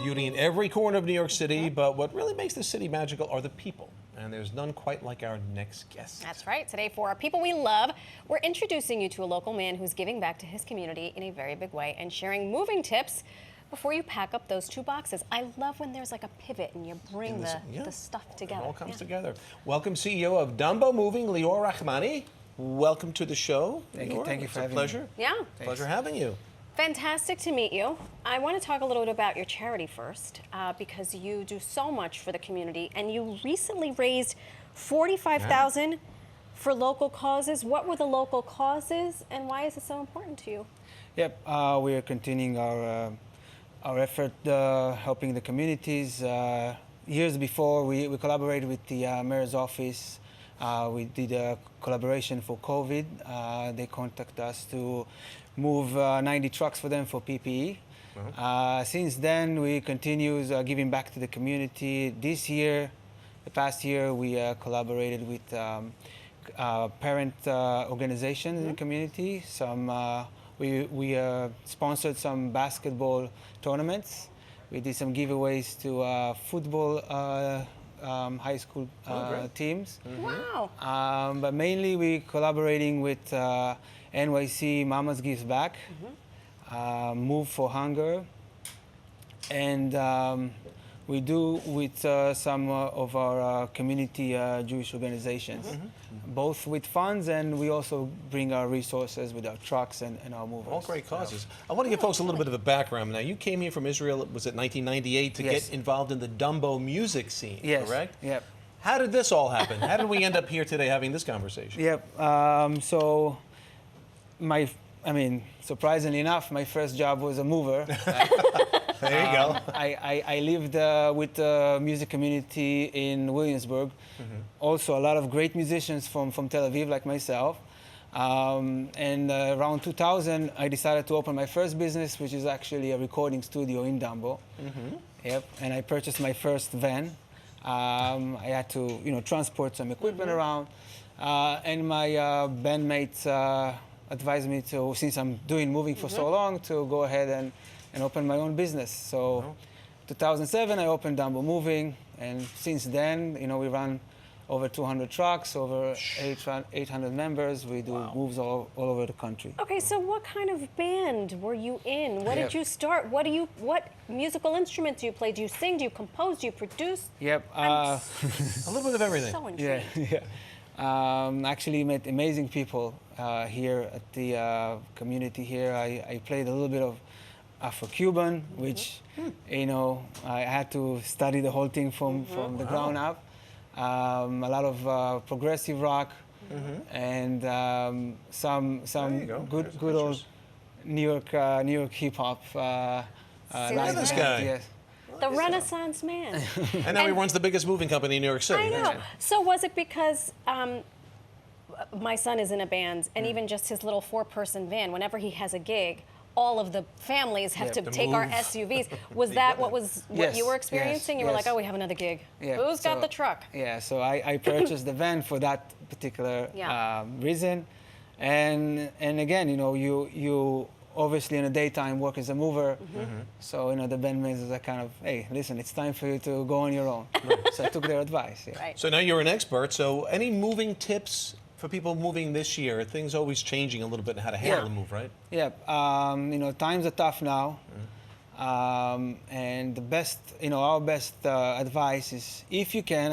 beauty in every corner of New York City, but what really makes the city magical are the people. And there's none quite like our next guest. That's right. Today, for our people we love, we're introducing you to a local man who's giving back to his community in a very big way and sharing moving tips before you pack up those 2 boxes. I love when there's like a pivot and you bring the stuff together. It all comes together. Welcome, CEO of Dumbo Moving, Lior Rachmany. Welcome to the show. Thank you for having me. It's a pleasure. Yeah. Pleasure having you. Fantastic to meet you. I want to talk a little bit about your charity first, because you do so much for the community, and you recently raised $45,000 for local causes. What were the local causes, and why is it so important to you? Yep, we are continuing our effort helping the communities. Years before, we collaborated with the mayor's office. We did a collaboration for COVID. They contacted us to move 90 trucks for them for PPE. Since then, we continue giving back to the community. This year, the past year, we collaborated with parent organizations in the community. We sponsored some basketball tournaments. We did some giveaways to football high school teams. Wow. But mainly we collaborating with NYC Mamas Gives Back, Move for Hunger, and we do with some of our community Jewish organizations, both with funds, and we also bring our resources with our trucks and our movers. All great causes. I want to give folks a little bit of a background. Now, you came here from Israel, was it 1998, to get involved in the Dumbo music scene, correct? Yep. How did this all happen? How did we end up here today having this conversation? Yep. So, surprisingly enough, my first job was a mover. There you go. I lived with the music community in Williamsburg. Also, a lot of great musicians from Tel Aviv, like myself. And around 2000, I decided to open my first business, which is actually a recording studio in Dumbo. Yep. And I purchased my first van. I had to, transport some equipment around. And my bandmates advised me to, since I'm doing moving for so long, to go ahead and open my own business. So 2007, I opened Dumbo Moving, and since then, we run over 200 trucks, over 800 members. We do moves all over the country. Okay, so what kind of band were you in? What did you start? What musical instruments do you play? Do you sing? Do you compose? Do you produce? Yep. A little bit of everything. So intrigued. Actually met amazing people here at the community here. I played a little bit of Afro-Cuban, which, I had to study the whole thing from the ground up. A lot of progressive rock, and some good old New York hip hop. Look at this guy. Yes. The Renaissance man. And now he runs the biggest moving company in New York City. I know. So was it because my son is in a band, and even just his little 4-person van, whenever he has a gig, all of the families have to take our SUVs. Was that what you were experiencing? You were like, oh, we have another gig. Who's got the truck? Yeah, so I purchased the van for that particular reason. And again, you obviously in the daytime work as a mover. So, the bandmates are kind of, hey, listen, it's time for you to go on your own. So I took their advice. Right. So now you're an expert. So any moving tips for people moving this year? Things always changing a little bit in how to handle the move, right? Yeah. Times are tough now. And the best, our best advice is, if you can,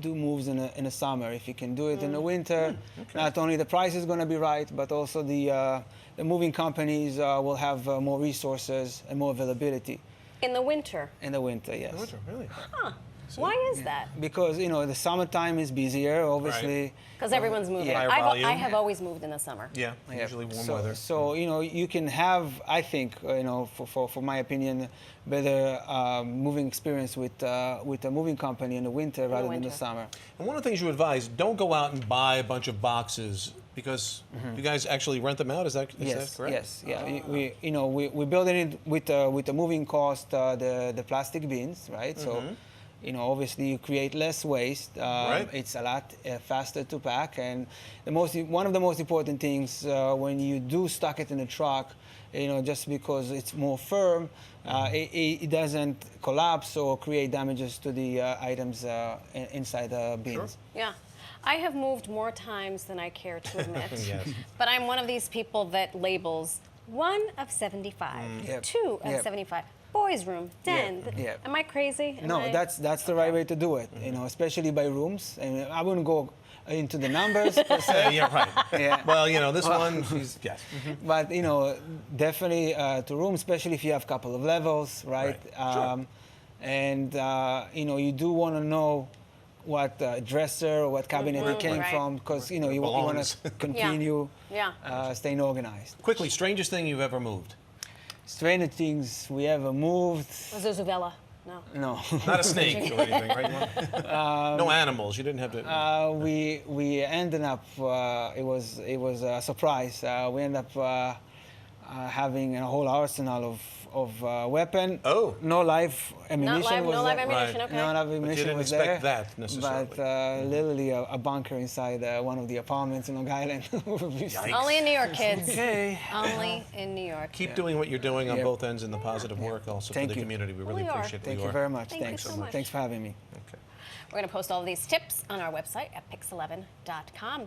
do moves in the summer. If you can do it in the winter, not only the price is going to be right, but also the moving companies will have more resources and more availability. In the winter? In the winter, yes. In the winter, really? Huh. Why is that? Because, the summertime is busier, obviously. Because everyone's moving. I have always moved in the summer. Yeah, usually warm weather. So, you can have, I think, for my opinion, better moving experience with a moving company in the winter rather than the summer. And one of the things you advise, don't go out and buy a bunch of boxes, because you guys actually rent them out. Is that correct? Yes. Yeah. We build it with the moving cost, the plastic bins, right? So, obviously you create less waste. Right. It's a lot faster to pack, and one of the most important things when you do stock it in a truck, just because it's more firm, it doesn't collapse or create damages to the items inside the bins. Sure. Yeah. I have moved more times than I care to admit. Yes. But I'm one of these people that labels 1 of 75, Yep. 2 of Yep. 75, boys' room, den. Yep. Am I crazy? No, that's the right way to do it. Especially by rooms. And I wouldn't go into the numbers per se. Yeah, right. Yeah. Well, this one, she's, yes. But definitely to room, especially if you have a couple of levels, right? Sure. And you do want to know what dresser or what cabinet it came Right. from, because you want belongs. to continue Yeah. staying organized. Quickly, strangest thing you've ever moved? Stranger things we ever moved. Zuzuvela. No. No. Not a snake or anything, right? No animals. You didn't have to. We ended up. It was a surprise. We ended up having a whole arsenal of weapon. Oh. No live ammunition was No live there. ammunition, Right. okay. No live But you ammunition didn't was expect there. that necessarily. But literally a bunker inside one of the apartments in Long Island. Yikes. Only in New York, kids. Okay. Only in New York. Keep doing what you're doing on Yeah. both ends and the positive work also Thank for the you. community. We really Lior. appreciate Thank Lior. you very much. Thank you Thanks so much. Thanks for having me. Okay. We're going to post all of these tips on our website at pix11.com.